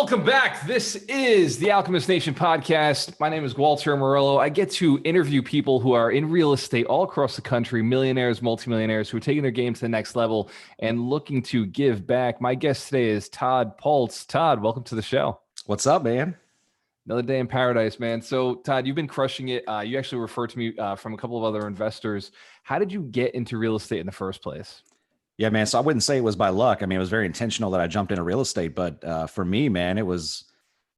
Welcome back. This is the Alchemist Nation podcast. My name is Walter Morello. I get to interview people who are in real estate all across the country, millionaires, multimillionaires who are taking their game to the next level and looking to give back. My guest today is Todd Pultz. Todd, welcome to the show. What's up, man? Another day in paradise, man. So, Todd, you've been crushing it. You actually referred to me from a couple of other investors. How did you get into real estate in the first place? Yeah, man. So I wouldn't say it was by luck. I mean, it was very intentional that I jumped into real estate. But for me, man, it was,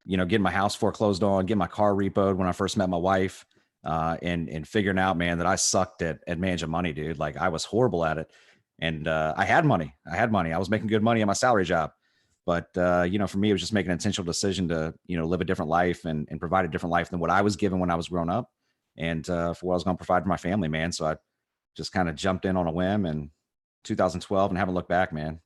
getting my house foreclosed on, getting my car repoed when I first met my wife, and figuring out, man, that I sucked at managing money, dude. Like I was horrible at it. And I had money. I was making good money at my salary job. But, for me, it was just making an intentional decision to, live a different life and provide a different life than what I was given when I was growing up and for what I was going to provide for my family, man. So I just kind of jumped in on a whim and 2012 and haven't looked back, man.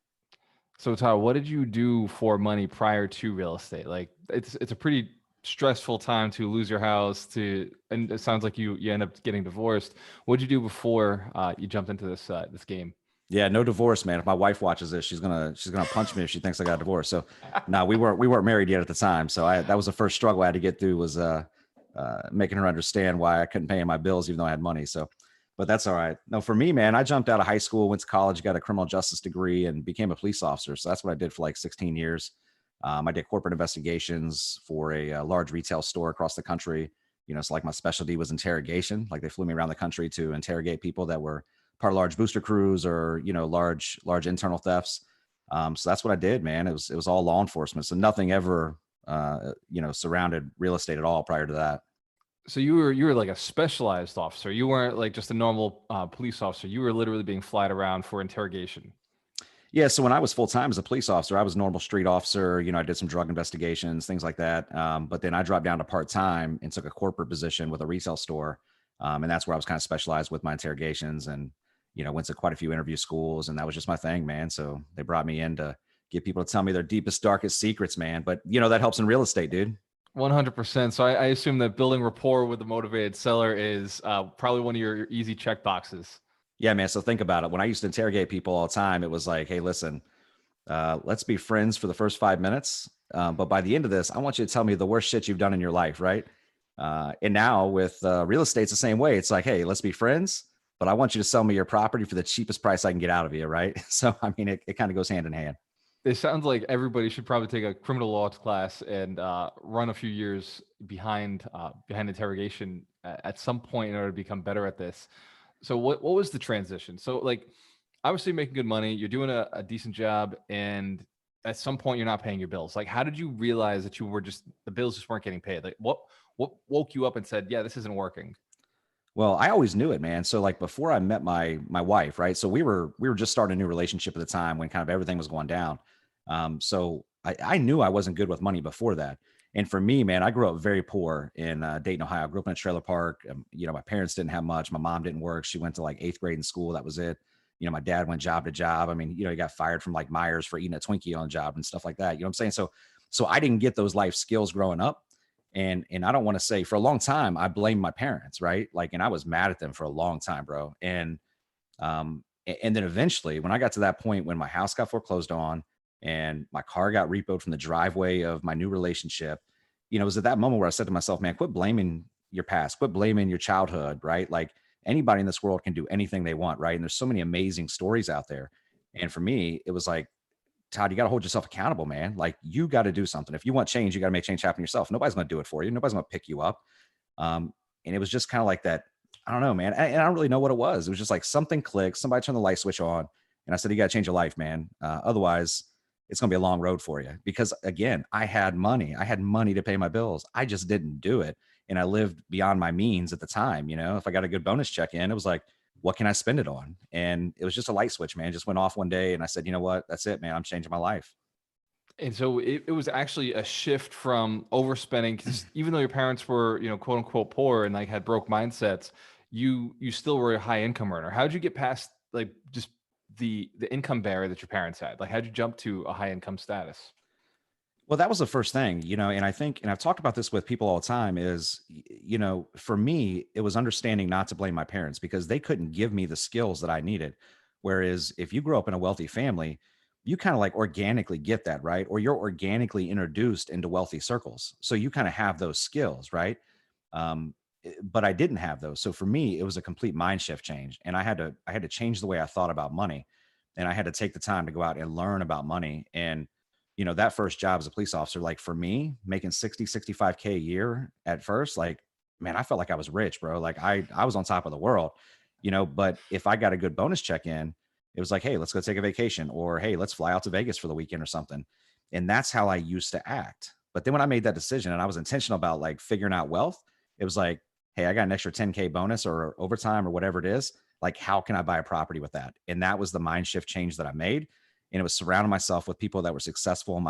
So, Todd, what did you do for money prior to real estate? Like it's a pretty stressful time to lose your house and it sounds like you end up getting divorced. What did you do before you jumped into this game? Yeah, no divorce, man. If my wife watches this, she's gonna punch me if she thinks I got divorced. So no, we weren't married yet at the time. So that was the first struggle I had to get through was making her understand why I couldn't pay my bills even though I had money. So but that's all right. No, for me, man, I jumped out of high school, went to college, got a criminal justice degree, and became a police officer. So that's what I did for like 16 years. I did corporate investigations for a large retail store across the country. So like my specialty was interrogation. Like they flew me around the country to interrogate people that were part of large booster crews or, large internal thefts. So that's what I did, man. It was all law enforcement. So nothing ever, surrounded real estate at all prior to that. So you were like a specialized officer. You weren't like just a normal police officer. You were literally being flied around for interrogation. Yeah. So when I was full time as a police officer, I was a normal street officer. I did some drug investigations, things like that. But then I dropped down to part time and took a corporate position with a retail store. And that's where I was kind of specialized with my interrogations and, went to quite a few interview schools. And that was just my thing, man. So they brought me in to get people to tell me their deepest, darkest secrets, man. But, that helps in real estate, dude. 100%. So I assume that building rapport with the motivated seller is probably one of your easy check boxes. Yeah, man. So think about it. When I used to interrogate people all the time, it was like, hey, listen, let's be friends for the first 5 minutes. But by the end of this, I want you to tell me the worst shit you've done in your life, right? And now with real estate, it's the same way. It's like, hey, let's be friends, but I want you to sell me your property for the cheapest price I can get out of you, right? So, I mean, it kind of goes hand in hand. It sounds like everybody should probably take a criminal law class and run a few years behind interrogation at some point in order to become better at this. So what was the transition? So like, obviously making good money, you're doing a decent job, and at some point you're not paying your bills. Like, how did you realize that the bills just weren't getting paid? Like what woke you up and said, yeah, this isn't working? Well, I always knew it, man. So like before I met my wife, right? So we were just starting a new relationship at the time when kind of everything was going down. So I knew I wasn't good with money before that. And for me, man, I grew up very poor in Dayton, Ohio. I grew up in a trailer park. My parents didn't have much. My mom didn't work. She went to like 8th grade in school. That was it. My dad went job to job. I mean, he got fired from like Myers for eating a Twinkie on the job and stuff like that. You know what I'm saying? So I didn't get those life skills growing up. And I don't want to say for a long time, I blamed my parents, right? Like, and I was mad at them for a long time, bro. And then eventually when I got to that point when my house got foreclosed on, and my car got repoed from the driveway of my new relationship, it was at that moment where I said to myself, man, quit blaming your past, quit blaming your childhood, right? Like anybody in this world can do anything they want, right? And there's so many amazing stories out there. And for me, it was like, Todd, you got to hold yourself accountable, man. Like you got to do something. If you want change, you got to make change happen yourself. Nobody's going to do it for you. Nobody's going to pick you up. And it was just kind of like that. I don't know, man. And I don't really know what it was. It was just like something clicked. Somebody turned the light switch on. And I said, you got to change your life, man. Otherwise, it's going to be a long road for you. Because again, I had money to pay my bills. I just didn't do it. And I lived beyond my means at the time. If I got a good bonus check in, it was like, what can I spend it on? And it was just a light switch, man. It just went off one day. And I said, you know what? That's it, man. I'm changing my life. And so it was actually a shift from overspending, because even though your parents were, quote unquote poor and like had broke mindsets, you still were a high income earner. How did you get past like just the income barrier that your parents had? Like, how'd you jump to a high income status? Well, that was the first thing, and I think, and I've talked about this with people all the time is, for me, it was understanding not to blame my parents because they couldn't give me the skills that I needed. Whereas if you grow up in a wealthy family, you kind of like organically get that, right? Or you're organically introduced into wealthy circles. So you kind of have those skills, right? Um, but I didn't have those. So for me, it was a complete mind shift change. And I had to change the way I thought about money. And I had to take the time to go out and learn about money. And, that first job as a police officer, like for me, making 65K a year at first, like, man, I felt like I was rich, bro. Like I was on top of the world, but if I got a good bonus check in, it was like, hey, let's go take a vacation, or hey, let's fly out to Vegas for the weekend or something. And that's how I used to act. But then when I made that decision and I was intentional about like figuring out wealth, it was like, hey, I got an extra 10K bonus or overtime or whatever it is. Like, how can I buy a property with that? And that was the mind shift change that I made. And it was surrounding myself with people that were successful in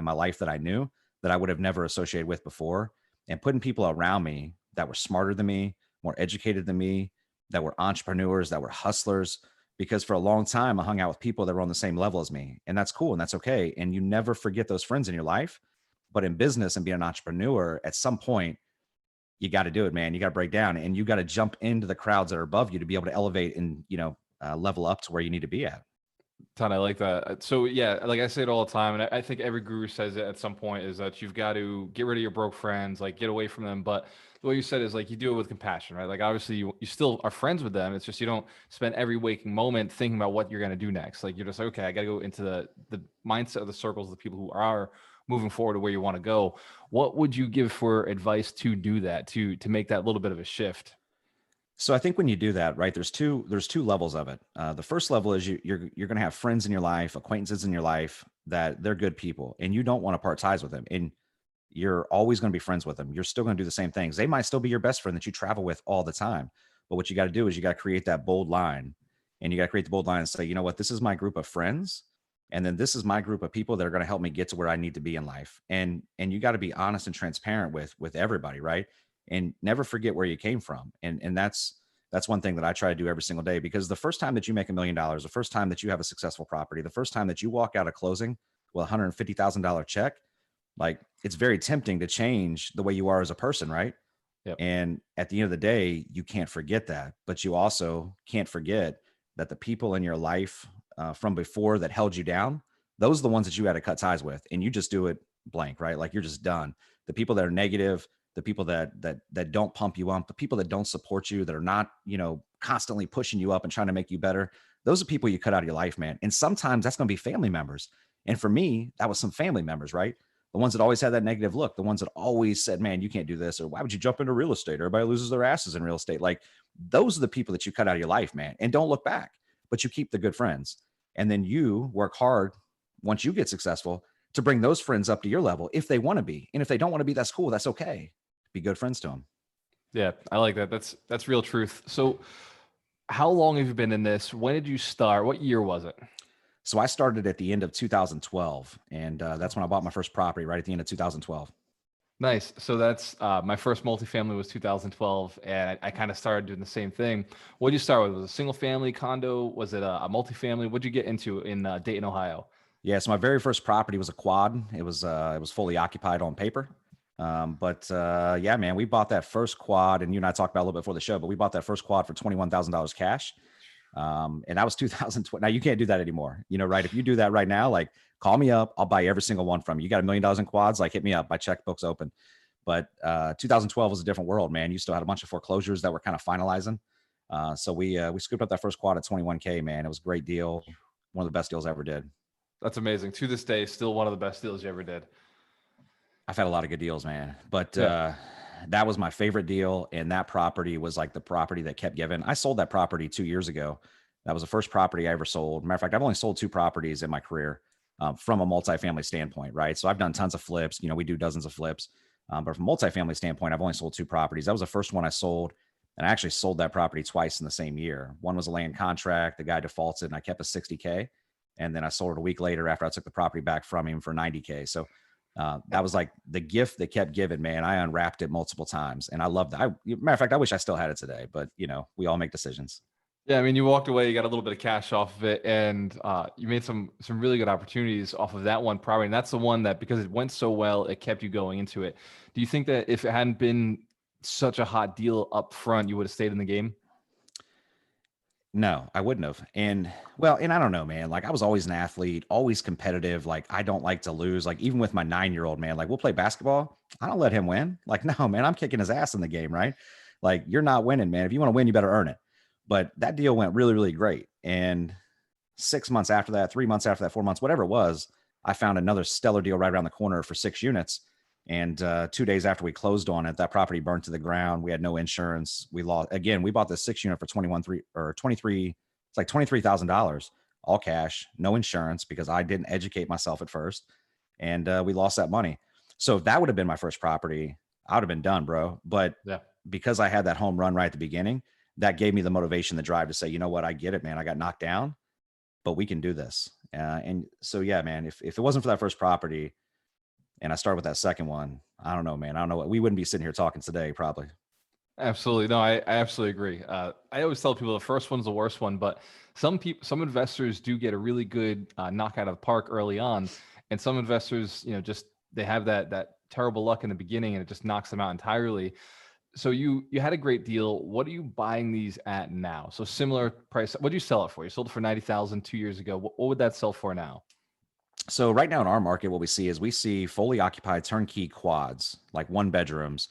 my life that I knew that I would have never associated with before, and putting people around me that were smarter than me, more educated than me, that were entrepreneurs, that were hustlers. Because for a long time, I hung out with people that were on the same level as me. And that's cool and that's okay. And you never forget those friends in your life. But in business and being an entrepreneur, at some point, you got to do it, man. You got to break down and you got to jump into the crowds that are above you to be able to elevate and, level up to where you need to be at. Ton, I like that. So yeah, like I say it all the time, and I think every guru says it at some point, is that you've got to get rid of your broke friends, like get away from them. But the way you said is like you do it with compassion, right? Like obviously you still are friends with them. It's just you don't spend every waking moment thinking about what you're gonna do next. Like you're just like, okay, I gotta go into the mindset of the circles of the people who are moving forward to where you want to go. What would you give for advice to do that, to make that little bit of a shift? So I think when you do that, right, there's two levels of it. The first level is you're going to have friends in your life, acquaintances in your life that they're good people, and you don't want to part ties with them, and you're always going to be friends with them. You're still going to do the same things. They might still be your best friend that you travel with all the time, but what you got to do is you got to create that bold line, and you got to create the bold line and say, you know what, this is my group of friends, and then this is my group of people that are going to help me get to where I need to be in life, and you got to be honest and transparent with everybody, right? And never forget where you came from. And that's one thing that I try to do every single day, because the first time that you make $1 million, the first time that you have a successful property, the first time that you walk out of closing with $150,000 check, like it's very tempting to change the way you are as a person, right? Yep. And at the end of the day, you can't forget that, but you also can't forget that the people in your life from before that held you down, those are the ones that you had to cut ties with, and you just do it blank, right? Like you're just done. The people that are negative, the people that don't pump you up, the people that don't support you, that are not, constantly pushing you up and trying to make you better. Those are people you cut out of your life, man. And sometimes that's going to be family members. And for me, that was some family members, right? The ones that always had that negative look, the ones that always said, man, you can't do this, or why would you jump into real estate? Everybody loses their asses in real estate. Like those are the people that you cut out of your life, man. And don't look back, but you keep the good friends. And then you work hard once you get successful to bring those friends up to your level if they want to be. And if they don't want to be, that's cool. That's okay. Be good friends to them. Yeah, I like that. That's real truth. So how long have you been in this? When did you start? What year was it? So I started at the end of 2012, and that's when I bought my first property, right at the end of 2012. Nice. So that's my first multifamily was 2012, and I kind of started doing the same thing. What did you start with? Was it a single family condo? Was it a multifamily? What did you get into in Dayton, Ohio? Yeah, so my very first property was a quad. It was fully occupied on paper. But yeah, man, we bought that first quad, and you and I talked about it a little bit before the show, but we bought that first quad for $21,000 cash. And that was 2020. Now you can't do that anymore, right? If you do that right now, like call me up, I'll buy every single one from you. You got $1 million in quads, like hit me up. My checkbook's open. But 2012 was a different world, man. You still had a bunch of foreclosures that were kind of finalizing. So we scooped up that first quad at 21K, man. It was a great deal. One of the best deals I ever did. That's amazing. To this day, still one of the best deals you ever did. I've had a lot of good deals, man. But Yeah. that was my favorite deal. And that property was like the property that kept giving. I sold that property 2 years ago. That was the first property I ever sold. Matter of fact, I've only sold two properties in my career from a multifamily standpoint, right? So I've done tons of flips. We do dozens of flips. But from a multifamily standpoint, I've only sold two properties. That was the first one I sold. And I actually sold that property twice in the same year. One was a land contract. The guy defaulted and I kept a 60K. And then I sold it a week later after I took the property back from him for 90K. So that was like the gift that kept giving, man. I unwrapped it multiple times and I loved that. Matter of fact, I wish I still had it today, but we all make decisions. Yeah, I mean, you walked away, you got a little bit of cash off of it, and you made some really good opportunities off of that one property. And that's the one that, because it went so well, it kept you going into it. Do you think that if it hadn't been such a hot deal up front, you would have stayed in the game? No, I wouldn't have. And well, and I don't know, man. Like I was always an athlete, always competitive. Like I don't like to lose. Like even with my 9-year-old, man, like we'll play basketball. I don't let him win. Like, no, man, I'm kicking his ass in the game, right? Like you're not winning, man. If you want to win, you better earn it. But that deal went really, really great. And 6 months after that, 3 months after that, 4 months, whatever it was, I found another stellar deal right around the corner for 6 units. And 2 days after we closed on it, that property burned to the ground. We had no insurance. We lost again. We bought this 6 unit for 23. It's like $23,000, all cash, no insurance because I didn't educate myself at first, and we lost that money. So if that would have been my first property, I would have been done, bro. But Yeah. because I had that home run right at the beginning, that gave me the motivation, the drive to say, you know what, I get it, man. I got knocked down, but we can do this. And so, yeah, man, if it wasn't for that first property and I started with that second one, I don't know, man. I don't know what we wouldn't be sitting here talking today, probably. Absolutely. No, I absolutely agree. I always tell people the first one's the worst one, but some investors do get a really good knockout of the park early on, and some investors, just they have that terrible luck in the beginning, and it just knocks them out entirely. So you had a great deal. What are you buying these at now? So similar price. What did you sell it for? You sold it for 90,000 2 years ago. What would that sell for now? So right now in our market, what we see is we see fully occupied turnkey quads, like one bedrooms.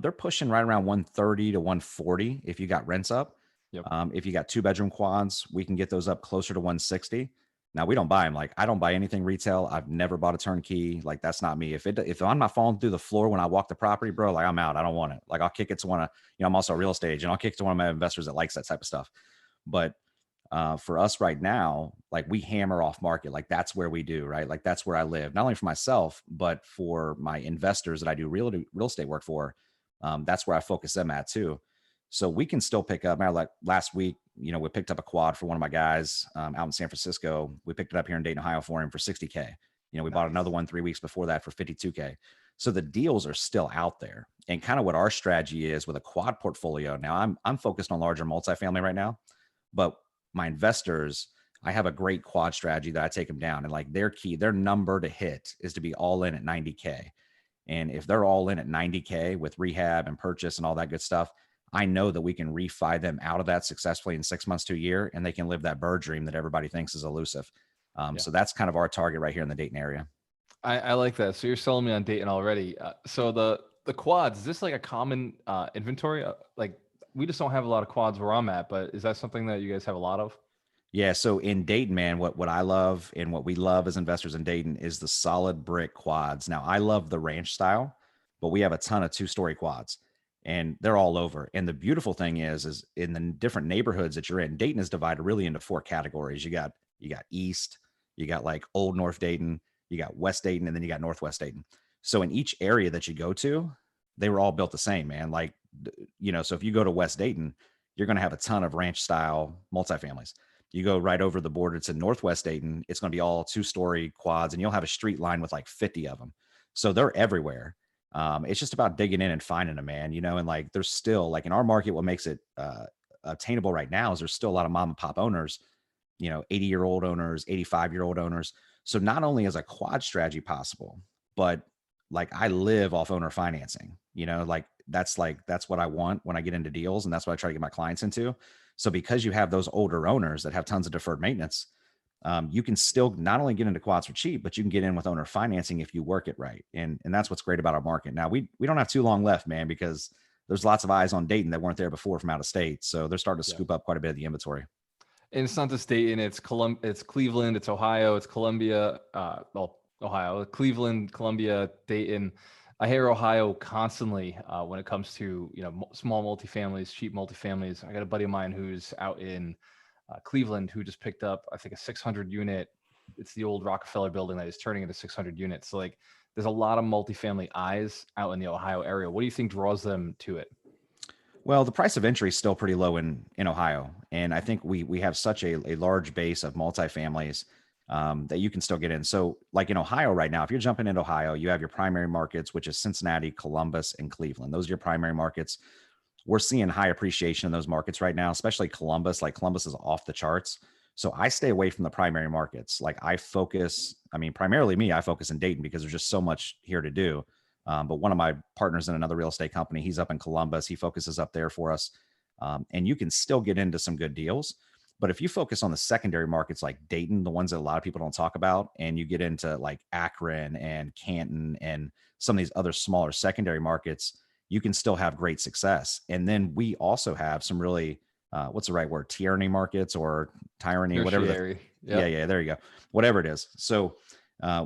They're pushing right around 130 to 140 if you got rents up. Yep. If you got 2 bedroom quads, we can get those up closer to 160. Now we don't buy them. Like I don't buy anything retail. I've never bought a turnkey. Like that's not me. If I'm not falling through the floor when I walk the property, bro, like I'm out. I don't want it. Like I'll kick it to I'm also a real estate agent. I'll kick it to one of my investors that likes that type of stuff. But for us right now, like we hammer off market, like that's where we do, right? Like that's where I live, not only for myself, but for my investors that I do real estate work for. That's where I focus them at too. So we can still pick up. Like last week, we picked up a quad for one of my guys out in San Francisco. We picked it up here in Dayton, Ohio for him for 60K. We bought another one 3 weeks before that for 52K. So the deals are still out there. And kind of what our strategy is with a quad portfolio. Now I'm focused on larger multifamily right now, but my investors, I have a great quad strategy that I take them down, and like their number to hit is to be all in at 90K. And if they're all in at 90K with rehab and purchase and all that good stuff, I know that we can refi them out of that successfully in 6 months to a year, and they can live that bird dream that everybody thinks is elusive. Yeah. So that's kind of our target right here in the Dayton area. I like that. So you're selling me on Dayton already. So the quads, is this like a common inventory? Like we just don't have a lot of quads where I'm at, but is that something that you guys have a lot of? Yeah. So in Dayton, man, what I love and what we love as investors in Dayton is the solid brick quads. Now, I love the ranch style, but we have a ton of 2-story quads and they're all over. And the beautiful thing is in the different neighborhoods that you're in, Dayton is divided really into 4 categories. You got East, you got like Old North Dayton, you got West Dayton, and then you got Northwest Dayton. So in each area that you go to, they were all built the same, man. Like, so if you go to West Dayton, you're going to have a ton of ranch style multifamilies. You go right over the border to Northwest Dayton, it's going to be all 2-story quads, and you'll have a street line with like 50 of them. So they're everywhere. It's just about digging in and finding them, man. And like there's still like in our market, what makes it attainable right now is there's still a lot of mom and pop owners, 80-year-old owners, 85-year-old owners. So not only is a quad strategy possible, but like I live off owner financing, that's what I want when I get into deals. And that's what I try to get my clients into. So because you have those older owners that have tons of deferred maintenance, you can still not only get into quads for cheap, but you can get in with owner financing if you work it right. And that's what's great about our market. Now we don't have too long left, man, because there's lots of eyes on Dayton that weren't there before from out of state. So they're starting to Yeah. scoop up quite a bit of the inventory. And it's not just Dayton, it's Cleveland, it's Ohio, it's Columbia, Ohio, Cleveland, Columbia, Dayton. I hear Ohio constantly when it comes to small multifamilies, cheap multifamilies. I got a buddy of mine who's out in Cleveland who just picked up, I think, a 600 unit. It's the old Rockefeller building that is turning into 600 units. So like, there's a lot of multifamily eyes out in the Ohio area. What do you think draws them to it? Well, the price of entry is still pretty low in Ohio, and I think we have such a large base of multifamilies that you can still get in. So, like in Ohio right now, if you're jumping into Ohio, you have your primary markets, which is Cincinnati, Columbus, and Cleveland. Those are your primary markets. We're seeing high appreciation in those markets right now, especially Columbus. Like Columbus is off the charts. So I stay away from the primary markets. Like primarily me, I focus in Dayton because there's just so much here to do. But one of my partners in another real estate company, he's up in Columbus. He focuses up there for us. And you can still get into some good deals. But if you focus on the secondary markets like Dayton, the ones that a lot of people don't talk about, and you get into like Akron and Canton and some of these other smaller secondary markets, you can still have great success. And then we also have some really, what's the right word? Tyranny markets or tyranny, whatever the, Tertiary. yeah, Yep. yeah, there you go. Whatever it is. So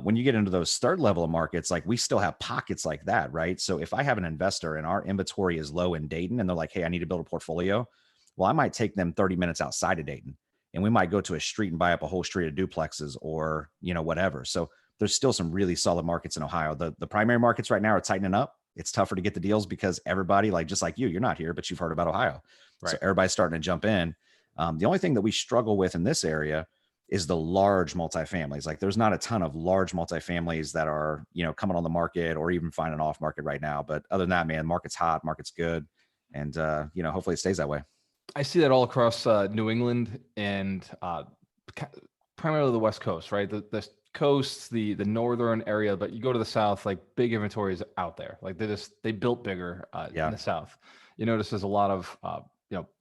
when you get into those third level of markets, like we still have pockets like that, right? So if I have an investor and our inventory is low in Dayton and they're like, hey, I need to build a portfolio, well, I might take them 30 minutes outside of Dayton and we might go to a street and buy up a whole street of duplexes or, whatever. So there's still some really solid markets in Ohio. The primary markets right now are tightening up. It's tougher to get the deals because everybody, like just like you're not here, but you've heard about Ohio. So Right. everybody's starting to jump in. The only thing that we struggle with in this area is the large multifamilies. Like there's not a ton of large multifamilies that are, coming on the market or even finding off market right now. But other than that, man, market's hot, market's good. And, hopefully it stays that way. I see that all across New England and primarily the West Coast, right? The coast, the northern area, but you go to the South, like big inventories out there. Like they built bigger in Yeah. the South. You notice there's a lot of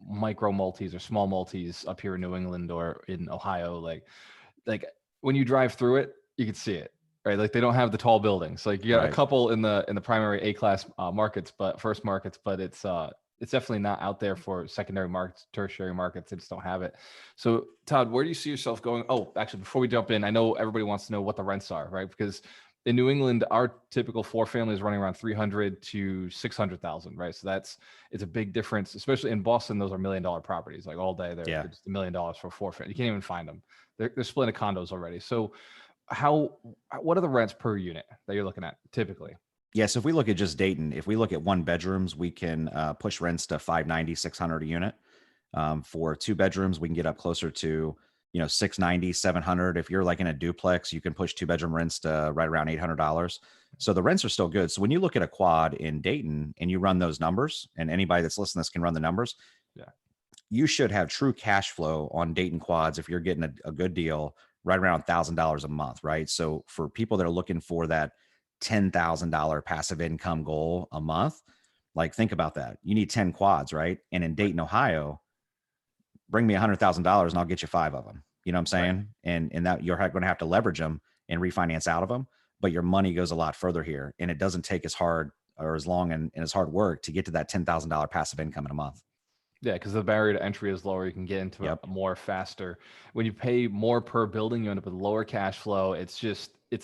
micro multis or small multis up here in New England or in Ohio. Like when you drive through it, you can see it. Right, like they don't have the tall buildings. Like you got a Right. couple in the primary A class markets, but first markets, but it's definitely not out there for secondary markets, tertiary markets. They just don't have it. So, Todd, where do you see yourself going? Oh, actually, before we jump in, I know everybody wants to know what the rents are, right? Because in New England, our typical four family is running around 300 to 600,000, right? So it's a big difference, especially in Boston. Those are $1 million properties, like all day. They're Yeah. just $1 million for four family. You can't even find them. They're split into condos already. So, what are the rents per unit that you're looking at typically? Yeah. So if we look at just Dayton, if we look at one bedrooms, we can push rents to 590, 600 a unit. For two bedrooms, we can get up closer to, 690, 700. If you're like in a duplex, you can push two bedroom rents to right around $800. So the rents are still good. So when you look at a quad in Dayton and you run those numbers, and anybody that's listening to this can run the numbers, Yeah. you should have true cash flow on Dayton quads if you're getting a good deal right around $1,000 a month, right? So for people that are looking for that $10,000 passive income goal a month, like think about that. You need 10 quads, right? And in Right. Dayton, Ohio, bring me $100,000 and I'll get you five of them. You know what I'm Right. saying? And that you're going to have to leverage them and refinance out of them, but your money goes a lot further here, and it doesn't take as hard or as long and as hard work to get to that $10,000 passive income in a month. Yeah, because the barrier to entry is lower. You can get into Yep. it more faster. When you pay more per building, you end up with lower cash flow. It's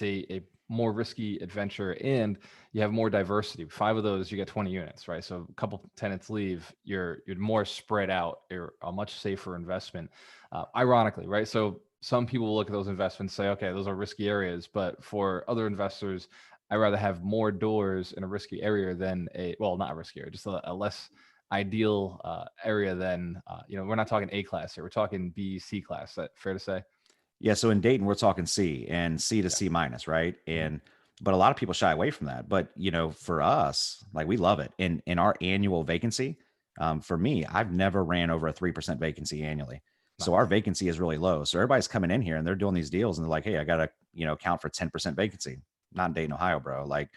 a more risky adventure, and you have more diversity. Five of those, you get 20 units, right? So a couple tenants leave, you're more spread out. You're a much safer investment. Ironically, right? So some people will look at those investments and say, okay, those are risky areas, but for other investors, I'd rather have more doors in a risky area than not a risky area, just a less ideal area than we're not talking A class here. We're talking B, C class. Is that fair to say? Yeah. So in Dayton, we're talking C and C to Yeah. C minus, right? Mhm. But a lot of people shy away from that. But for us, like we love it. In our annual vacancy, for me, I've never ran over a 3% vacancy annually. So our Nice. vacancy is really low. So everybody's coming in here and they're doing these deals and they're like, hey, I gotta, count for 10% vacancy. Not in Dayton, Ohio, bro. Like,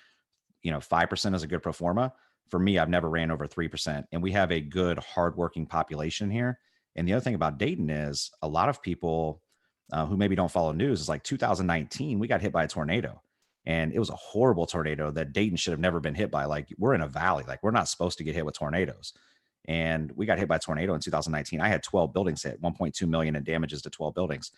5% is a good pro forma. For me, I've never ran over 3%. And we have a good, hardworking population here. And the other thing about Dayton is a lot of people who maybe don't follow news is like 2019, we got hit by a tornado. And it was a horrible tornado that Dayton should have never been hit by. Like we're in a valley, like we're not supposed to get hit with tornadoes. And we got hit by a tornado in 2019. I had 12 buildings hit, 1.2 million in damages to 12 buildings.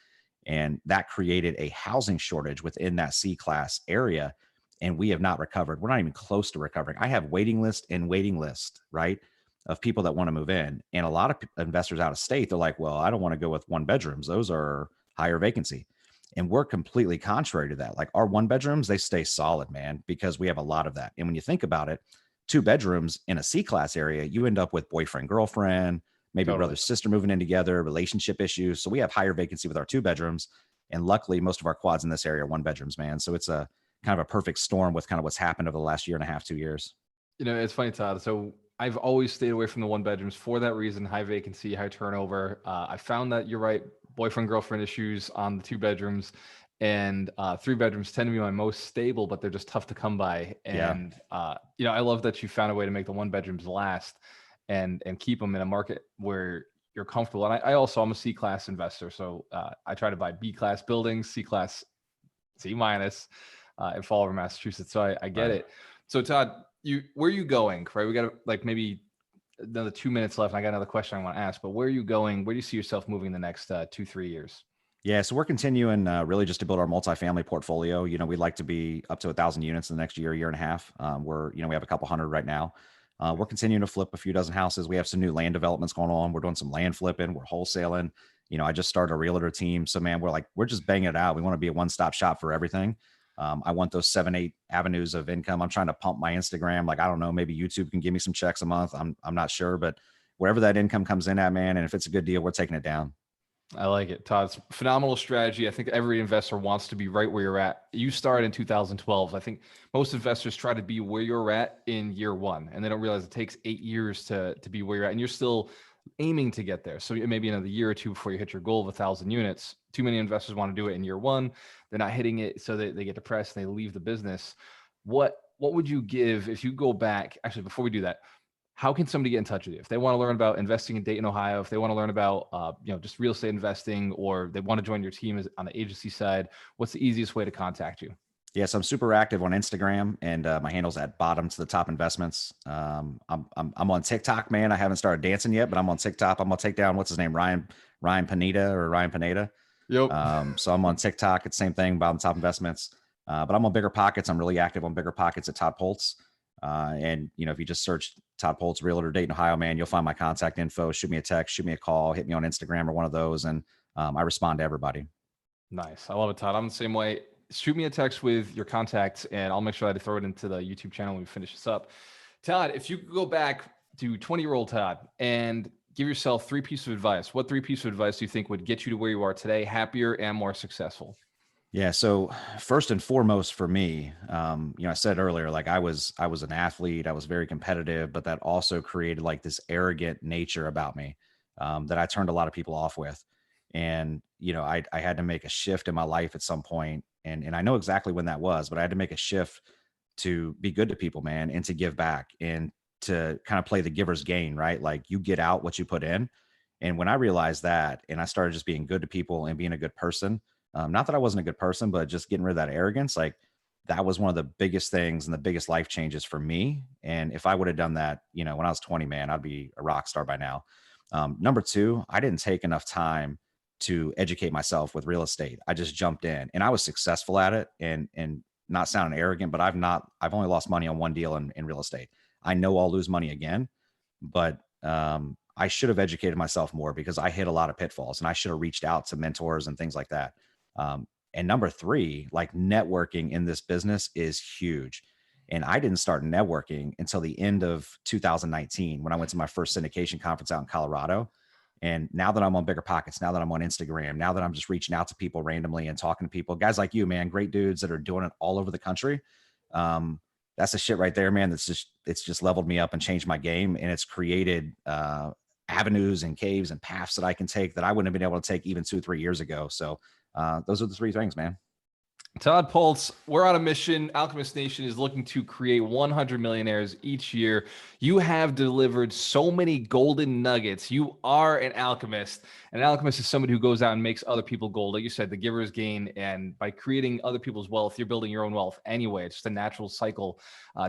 And that created a housing shortage within that C class area, and we have not recovered. We're not even close to recovering. I have waiting list, right, of people that want to move in. And a lot of investors out of state, they're like, well, I don't want to go with one bedrooms. Those are higher vacancy. And we're completely contrary to that. Like our one bedrooms, they stay solid, man, because we have a lot of that. And when you think about it, two bedrooms in a C class area, you end up with boyfriend, girlfriend, maybe brother, Totally. sister moving in together, relationship issues. So we have higher vacancy with our two bedrooms. And luckily, most of our quads in this area are one bedrooms, man. So it's a kind of a perfect storm with kind of what's happened over the last year and a half, 2 years. It's funny, Todd. So I've always stayed away from the one bedrooms for that reason: high vacancy, high turnover. I found that you're right, boyfriend girlfriend issues on the two bedrooms, and three bedrooms tend to be my most stable, but they're just tough to come by. Yeah. And I love that you found a way to make the one bedrooms last and keep them in a market where you're comfortable. And I'm a C-class investor. So I try to buy B-class buildings, C-class, C minus in Fall River, Massachusetts. So I get it. So Todd, where are you going? Right. We got like maybe another 2 minutes left. And I got another question I want to ask, but where are you going? Where do you see yourself moving the next 2-3 years? Yeah, so we're continuing really just to build our multifamily portfolio. We'd like to be up to 1,000 units in the next year and a half. We have a couple hundred right now. We're continuing to flip a few dozen houses. We have some new land developments going on. We're doing some land flipping. We're wholesaling. I just started a realtor team. So man, we're just banging it out. We want to be a one-stop shop for everything. I want those 7-8 avenues of income. I'm trying to pump my Instagram. Like, I don't know, maybe YouTube can give me some checks a month. I'm not sure, but wherever that income comes in at, man, and if it's a good deal, we're taking it down. I like it, Todd. It's phenomenal strategy. I think every investor wants to be right where you're at. You started in 2012. I think most investors try to be where you're at in year one, and they don't realize it takes 8 years to be where you're at, and you're still aiming to get there. So maybe another year or two before you hit your goal of 1,000 units. Too many investors want to do it in year one. They're not hitting it, so they get depressed and they leave the business. What would you give if you go back? Actually, before we do that, how can somebody get in touch with you if they want to learn about investing in Dayton, Ohio? If they want to learn about just real estate investing, or they want to join your team on the agency side, what's the easiest way to contact you? Yes, I'm super active on Instagram, and my handle's at bottom to the top investments. I'm on TikTok, man. I haven't started dancing yet, but I'm on TikTok. I'm gonna take down what's his name, Ryan Pineda. Yep. So I'm on TikTok. It's the same thing, bottom top investments. But I'm on Bigger Pockets. I'm really active on Bigger Pockets at Todd Pultz. And if you just search Todd Pultz, Realtor, Dayton, Ohio, man, you'll find my contact info. Shoot me a text, shoot me a call, hit me on Instagram or one of those, and I respond to everybody. Nice. I love it, Todd. I'm the same way. Shoot me a text with your contacts, and I'll make sure I throw it into the YouTube channel when we finish this up. Todd, if you could go back to 20-year-old Todd and give yourself 3 pieces of advice, what 3 pieces of advice do you think would get you to where you are today, happier and more successful? Yeah. So first and foremost for me, I said earlier, like I was an athlete, I was very competitive, but that also created like this arrogant nature about me that I turned a lot of people off with. And, I had to make a shift in my life at some point, and I know exactly when that was, but I had to make a shift to be good to people, man, and to give back and to kind of play the giver's gain, right? Like you get out what you put in. And when I realized that, and I started just being good to people and being a good person, not that I wasn't a good person, but just getting rid of that arrogance, like that was one of the biggest things and the biggest life changes for me. And if I would have done that, when I was 20, man, I'd be a rock star by now. Number 2, I didn't take enough time to educate myself with real estate. I just jumped in and I was successful at it, and not sounding arrogant, but I've only lost money on one deal in real estate. I know I'll lose money again, but I should have educated myself more because I hit a lot of pitfalls, and I should have reached out to mentors and things like that. And number 3, like networking in this business is huge. And I didn't start networking until the end of 2019 when I went to my first syndication conference out in Colorado. And now that I'm on Bigger Pockets, now that I'm on Instagram, now that I'm just reaching out to people randomly and talking to people, guys like you, man, great dudes that are doing it all over the country. That's the shit right there, man. It's just leveled me up and changed my game. And it's created avenues and caves and paths that I can take that I wouldn't have been able to take even 2-3 years ago. So those are the 3 things, man. Todd Pultz, we're on a mission. Alchemist Nation is looking to create 100 millionaires each year. You have delivered so many golden nuggets. You are an alchemist. An alchemist is somebody who goes out and makes other people gold. Like you said, the giver's gain. And by creating other people's wealth, you're building your own wealth anyway. It's just a natural cycle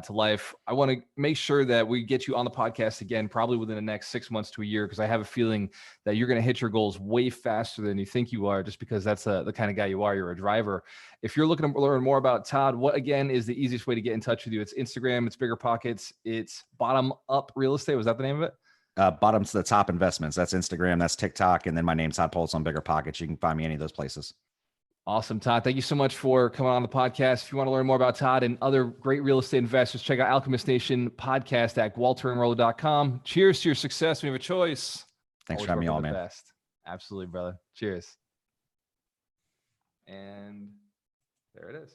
to life. I want to make sure that we get you on the podcast again, probably within the next 6 months to a year, because I have a feeling that you're going to hit your goals way faster than you think you are, just because that's the kind of guy you are. You're a driver. If you're looking to learn more about Todd, what again is the easiest way to get in touch with you? It's Instagram, it's Bigger Pockets, it's Bottom Up Real Estate. Was that the name of it? Bottom to the Top Investments. That's Instagram, that's TikTok, and then my name's Todd Pultz on Bigger Pockets. You can find me any of those places. Awesome, Todd. Thank you so much for coming on the podcast. If you want to learn more about Todd and other great real estate investors, check out Alchemist Nation podcast at walteranroller.com. Cheers to your success. We have a choice. Thanks for having me on, man. Best. Absolutely, brother. Cheers. And there it is.